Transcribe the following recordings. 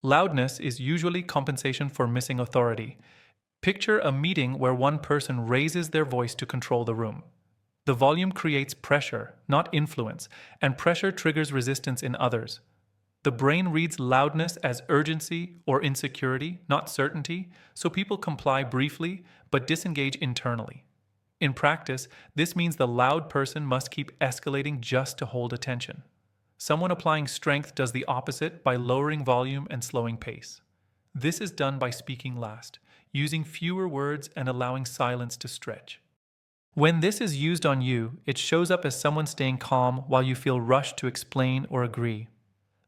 Loudness is usually compensation for missing authority. Picture a meeting where one person raises their voice to control the room. The volume creates pressure, not influence, and pressure triggers resistance in others. The brain reads loudness as urgency or insecurity, not certainty, so people comply briefly but disengage internally. In practice, this means the loud person must keep escalating just to hold attention. Someone applying strength does the opposite by lowering volume and slowing pace. This is done by speaking last, using fewer words and allowing silence to stretch. When this is used on you, it shows up as someone staying calm while you feel rushed to explain or agree.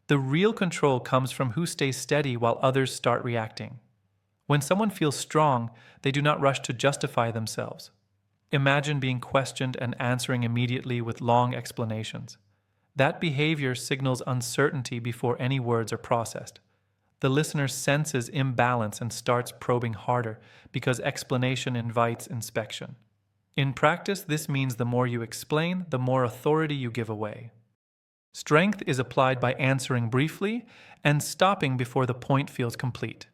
The real control comes from who stays steady while others start reacting. When someone feels strong, they do not rush to justify themselves. Imagine being questioned and answering immediately with long explanations. That behavior signals uncertainty before any words are processed. The listener senses imbalance and starts probing harder because explanation invites inspection. In practice, this means the more you explain, the more authority you give away. Strength is applied by answering briefly and stopping before the point feels complete.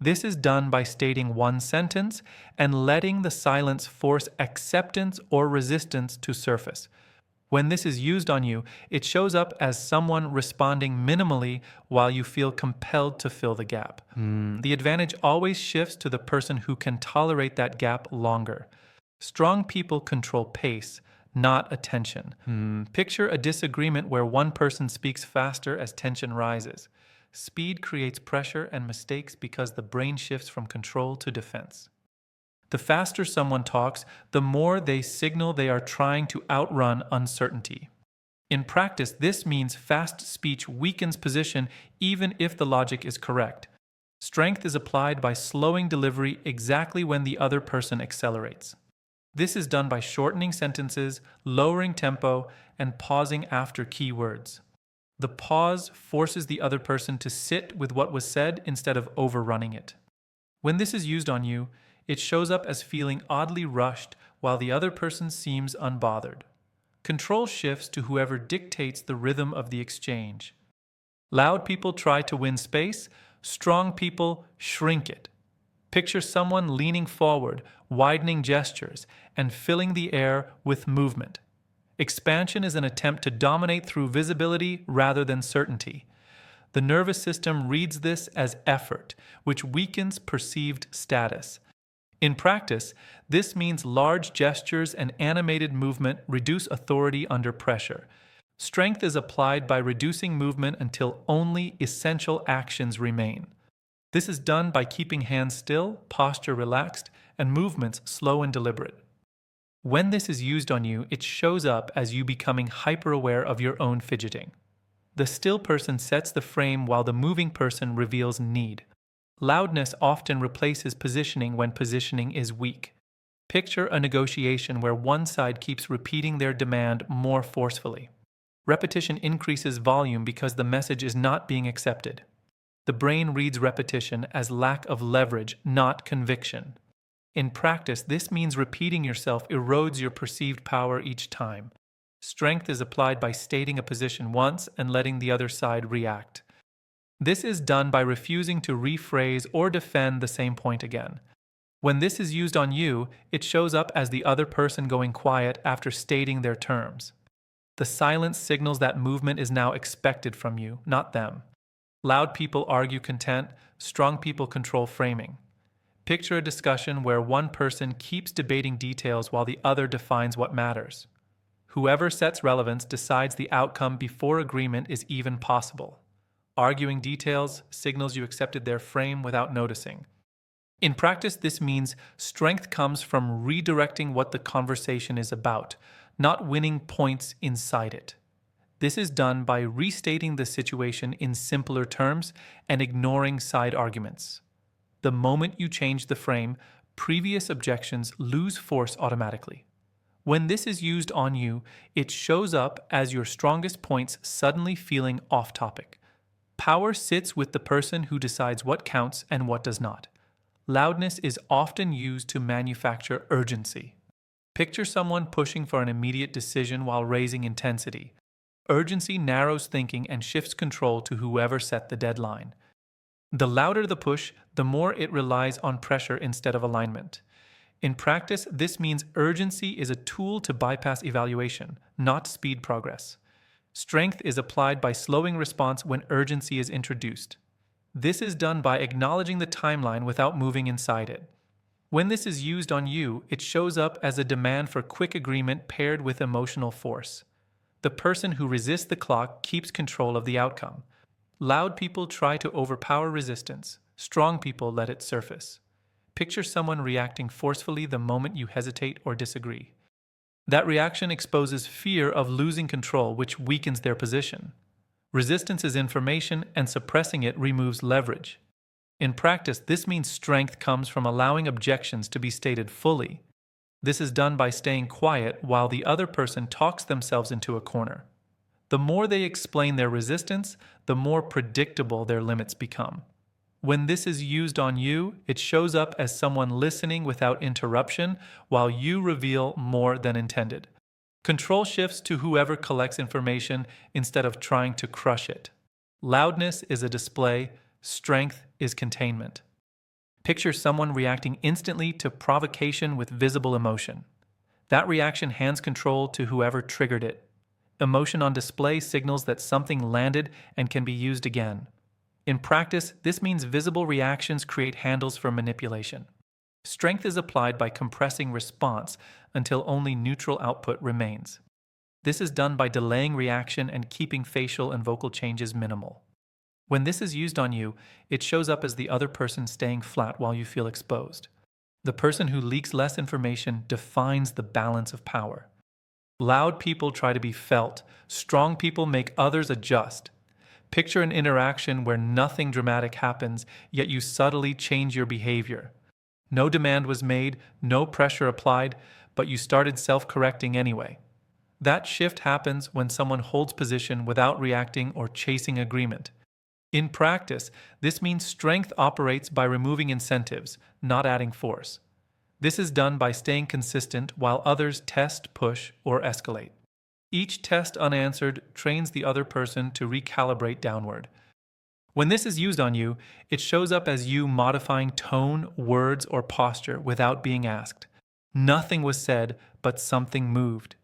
This is done by stating one sentence and letting the silence force acceptance or resistance to surface. When this is used on you, it shows up as someone responding minimally while you feel compelled to fill the gap. The advantage always shifts to the person who can tolerate that gap longer. Strong people control pace, not attention. Picture a disagreement where one person speaks faster as tension rises. Speed creates pressure and mistakes because the brain shifts from control to defense. The faster someone talks, the more they signal they are trying to outrun uncertainty. In practice, this means fast speech weakens position even if the logic is correct. Strength is applied by slowing delivery exactly when the other person accelerates. This is done by shortening sentences, lowering tempo, and pausing after key words. The pause forces the other person to sit with what was said instead of overrunning it. When this is used on you, it shows up as feeling oddly rushed while the other person seems unbothered. Control shifts to whoever dictates the rhythm of the exchange. Loud people try to win space, strong people shrink it. Picture someone leaning forward, widening gestures, and filling the air with movement. Expansion is an attempt to dominate through visibility rather than certainty. The nervous system reads this as effort, which weakens perceived status. In practice, this means large gestures and animated movement reduce authority under pressure. Strength is applied by reducing movement until only essential actions remain. This is done by keeping hands still, posture relaxed, and movements slow and deliberate. When this is used on you, it shows up as you becoming hyper-aware of your own fidgeting. The still person sets the frame while the moving person reveals need. Loudness often replaces positioning when positioning is weak. Picture a negotiation where one side keeps repeating their demand more forcefully. Repetition increases volume because the message is not being accepted. The brain reads repetition as lack of leverage, not conviction. In practice, this means repeating yourself erodes your perceived power each time. Strength is applied by stating a position once and letting the other side react. This is done by refusing to rephrase or defend the same point again. When this is used on you, it shows up as the other person going quiet after stating their terms. The silence signals that movement is now expected from you, not them. Loud people argue content, strong people control framing. Picture a discussion where one person keeps debating details while the other defines what matters. Whoever sets relevance decides the outcome before agreement is even possible. Arguing details signals you accepted their frame without noticing. In practice, this means strength comes from redirecting what the conversation is about, not winning points inside it. This is done by restating the situation in simpler terms and ignoring side arguments. The moment you change the frame, previous objections lose force automatically. When this is used on you, it shows up as your strongest points suddenly feeling off topic. Power sits with the person who decides what counts and what does not. Loudness is often used to manufacture urgency. Picture someone pushing for an immediate decision while raising intensity. Urgency narrows thinking and shifts control to whoever set the deadline. The louder the push, the more it relies on pressure instead of alignment. In practice, this means urgency is a tool to bypass evaluation, not speed progress. Strength is applied by slowing response when urgency is introduced. This is done by acknowledging the timeline without moving inside it. When this is used on you, it shows up as a demand for quick agreement paired with emotional force. The person who resists the clock keeps control of the outcome. Loud people try to overpower resistance. Strong people let it surface. Picture someone reacting forcefully the moment you hesitate or disagree. That reaction exposes fear of losing control, which weakens their position. Resistance is information, and suppressing it removes leverage. In practice, this means strength comes from allowing objections to be stated fully. This is done by staying quiet while the other person talks themselves into a corner. The more they explain their resistance, the more predictable their limits become. When this is used on you, it shows up as someone listening without interruption while you reveal more than intended. Control shifts to whoever collects information instead of trying to crush it. Loudness is a display, strength is containment. Picture someone reacting instantly to provocation with visible emotion. That reaction hands control to whoever triggered it. Emotion on display signals that something landed and can be used again. In practice, this means visible reactions create handles for manipulation. Strength is applied by compressing response until only neutral output remains. This is done by delaying reaction and keeping facial and vocal changes minimal. When this is used on you, it shows up as the other person staying flat while you feel exposed. The person who leaks less information defines the balance of power. Loud people try to be felt. Strong people make others adjust. Picture an interaction where nothing dramatic happens, yet you subtly change your behavior. No demand was made, no pressure applied, but you started self-correcting anyway. That shift happens when someone holds position without reacting or chasing agreement. In practice, this means strength operates by removing incentives, not adding force. This is done by staying consistent while others test, push, or escalate. Each test unanswered trains the other person to recalibrate downward. When this is used on you, it shows up as you modifying tone, words, or posture without being asked. Nothing was said, but something moved.